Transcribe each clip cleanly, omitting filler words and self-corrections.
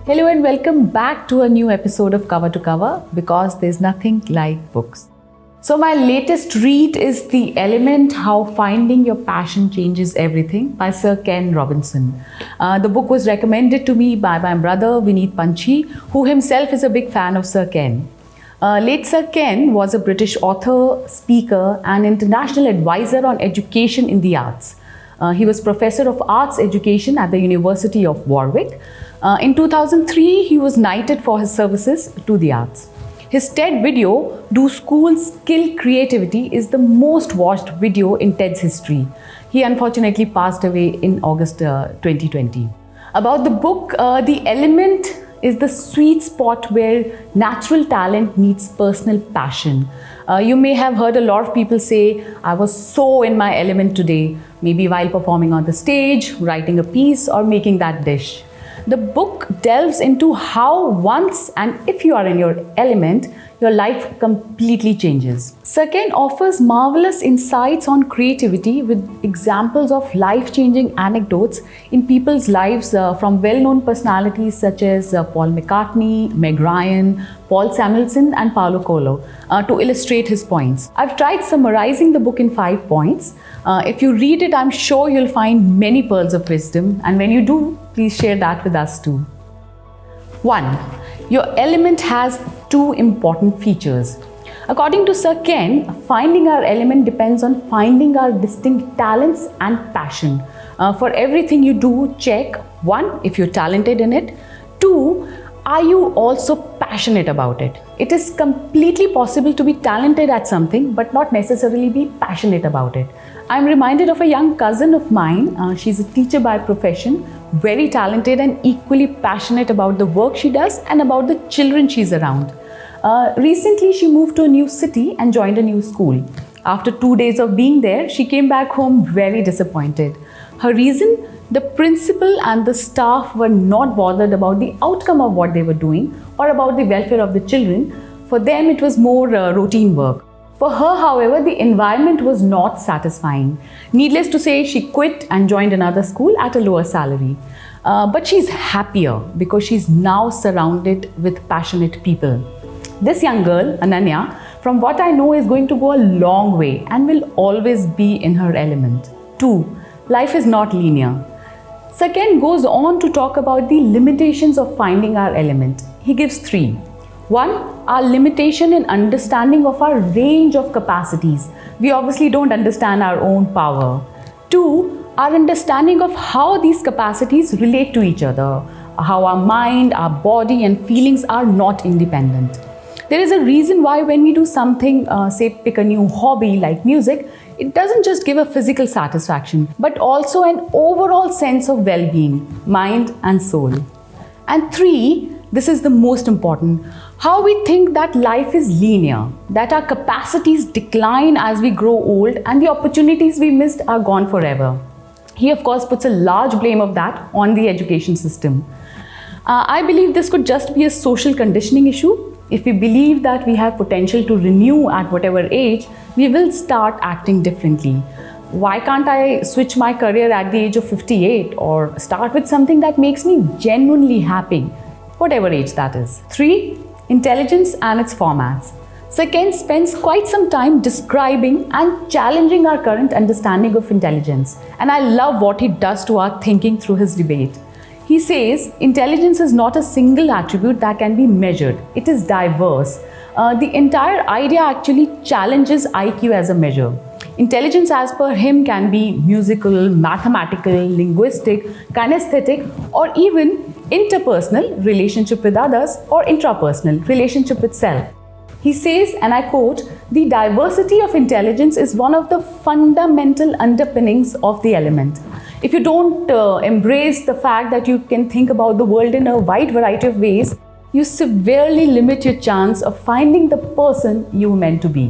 Hello and welcome back to a new episode of Cover to Cover, because there's nothing like books. So my latest read is The Element: How Finding Your Passion Changes Everything by Sir Ken Robinson. The book was recommended to me by my brother Vineet Panchi, who himself is a big fan of Sir Ken. Late Sir Ken was a British author, speaker and international advisor on education in the arts. He was Professor of Arts Education at the University of Warwick. In 2003, he was knighted for his services to the arts. His TED video, Do Schools Kill Creativity, is the most watched video in TED's history. He unfortunately passed away in August 2020. About the book, The Element is the sweet spot where natural talent meets personal passion. You may have heard a lot of people say, I was so in my element today, maybe while performing on the stage, writing a piece, or making that dish. The book delves into how once and if you are in your element, your life completely changes. Sir Ken offers marvelous insights on creativity with examples of life-changing anecdotes in people's lives from well-known personalities such as Paul McCartney, Meg Ryan, Paul Samuelson and Paulo Coelho to illustrate his points. I've tried summarizing the book in 5 points. If you read it, I'm sure you'll find many pearls of wisdom, and when you do, please share that with us too. 1. Your element has 2 important features. According to Sir Ken, finding our element depends on finding our distinct talents and passion. For everything you do, check 1. If you're talented in it. 2. Are you also passionate about it? It is completely possible to be talented at something but not necessarily be passionate about it. I'm reminded of a young cousin of mine. She's a teacher by profession, very talented and equally passionate about the work she does and about the children she's around. Recently, she moved to a new city and joined a new school. After 2 days of being there, she came back home very disappointed. Her reason? The principal and the staff were not bothered about the outcome of what they were doing or about the welfare of the children. For them, it was more routine work. For her, however, the environment was not satisfying. Needless to say, she quit and joined another school at a lower salary. But she's happier because she's now surrounded with passionate people. This young girl, Ananya, from what I know, is going to go a long way and will always be in her element. 2. Life is not linear. Sir Ken goes on to talk about the limitations of finding our element. He gives 3. 1. Our limitation in understanding of our range of capacities. We obviously don't understand our own power. 2. Our understanding of how these capacities relate to each other, how our mind, our body and feelings are not independent. There is a reason why when we do something, say pick a new hobby like music, it doesn't just give a physical satisfaction, but also an overall sense of well-being, mind and soul. And 3, this is the most important, how we think that life is linear, that our capacities decline as we grow old and the opportunities we missed are gone forever. He of course puts a large blame of that on the education system. I believe this could just be a social conditioning issue. If we believe that we have potential to renew at whatever age, we will start acting differently. Why can't I switch my career at the age of 58 or start with something that makes me genuinely happy, whatever age that is? 3. Intelligence and its formats. Sir Ken spends quite some time describing and challenging our current understanding of intelligence, and I love what he does to our thinking through his debate. He says intelligence is not a single attribute that can be measured. It is diverse. The entire idea actually challenges IQ as a measure. Intelligence as per him can be musical, mathematical, linguistic, kinesthetic, or even interpersonal, relationship with others, or intrapersonal, relationship with self. He says, and I quote, "The diversity of intelligence is one of the fundamental underpinnings of the element." If you don't embrace the fact that you can think about the world in a wide variety of ways, you severely limit your chance of finding the person you were meant to be.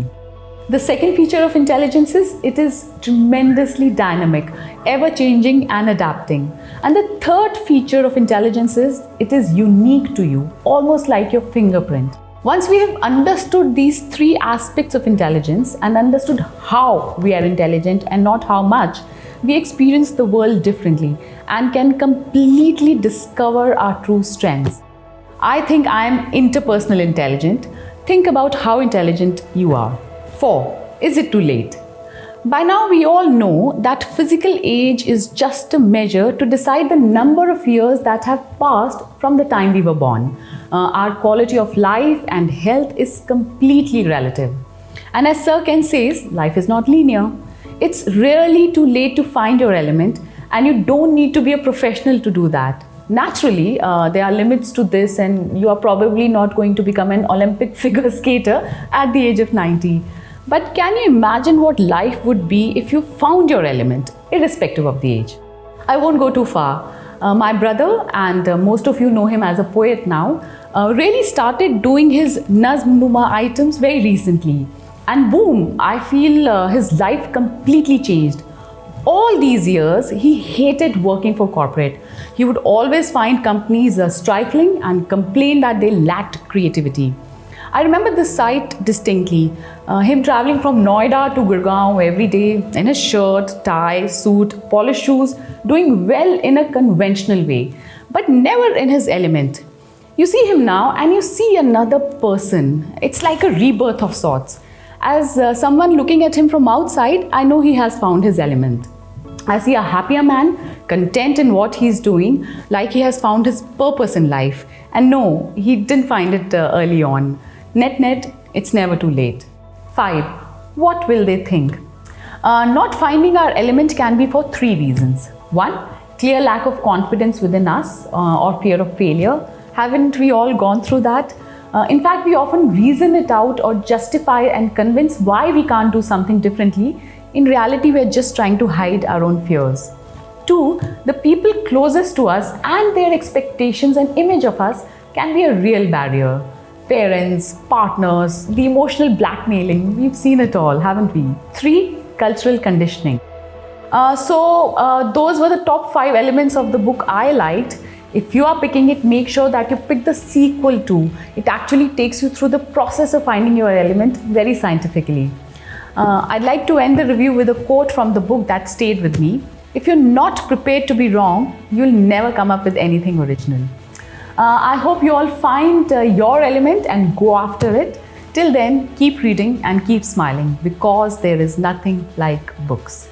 The second feature of intelligence is it is tremendously dynamic, ever-changing and adapting. And the third feature of intelligence is it is unique to you, almost like your fingerprint. Once we have understood these 3 aspects of intelligence and understood how we are intelligent and not how much, we experience the world differently and can completely discover our true strengths. I think I am interpersonal intelligent. Think about how intelligent you are. 4. Is it too late? By now, we all know that physical age is just a measure to decide the number of years that have passed from the time we were born. Our quality of life and health is completely relative. And as Sir Ken says, life is not linear. It's rarely too late to find your element, and you don't need to be a professional to do that. Naturally, there are limits to this, and you are probably not going to become an Olympic figure skater at the age of 90. But can you imagine what life would be if you found your element, irrespective of the age? I won't go too far. My brother, and most of you know him as a poet now, really started doing his Nazm Numa items very recently. And boom, I feel his life completely changed. All these years, he hated working for corporate. He would always find companies stifling and complain that they lacked creativity. I remember this sight distinctly. Him traveling from Noida to Gurgaon every day in his shirt, tie, suit, polished shoes, doing well in a conventional way, but never in his element. You see him now and you see another person. It's like a rebirth of sorts. As someone looking at him from outside, I know he has found his element. I see a happier man, content in what he's doing, like he has found his purpose in life. And no, he didn't find it early on. Net, it's never too late. 5. What will they think? Not finding our element can be for 3 reasons. 1. Clear lack of confidence within us or fear of failure. Haven't we all gone through that? In fact, we often reason it out or justify and convince why we can't do something differently. In reality, we're just trying to hide our own fears. 2. The people closest to us and their expectations and image of us can be a real barrier. Parents, partners, the emotional blackmailing, we've seen it all, haven't we? 3. Cultural conditioning. Those were the top 5 elements of the book I liked. If you are picking it, make sure that you pick the sequel too. It actually takes you through the process of finding your element very scientifically. I'd like to end the review with a quote from the book that stayed with me. If you're not prepared to be wrong, you'll never come up with anything original. I hope you all find your element and go after it. Till then, keep reading and keep smiling because there is nothing like books.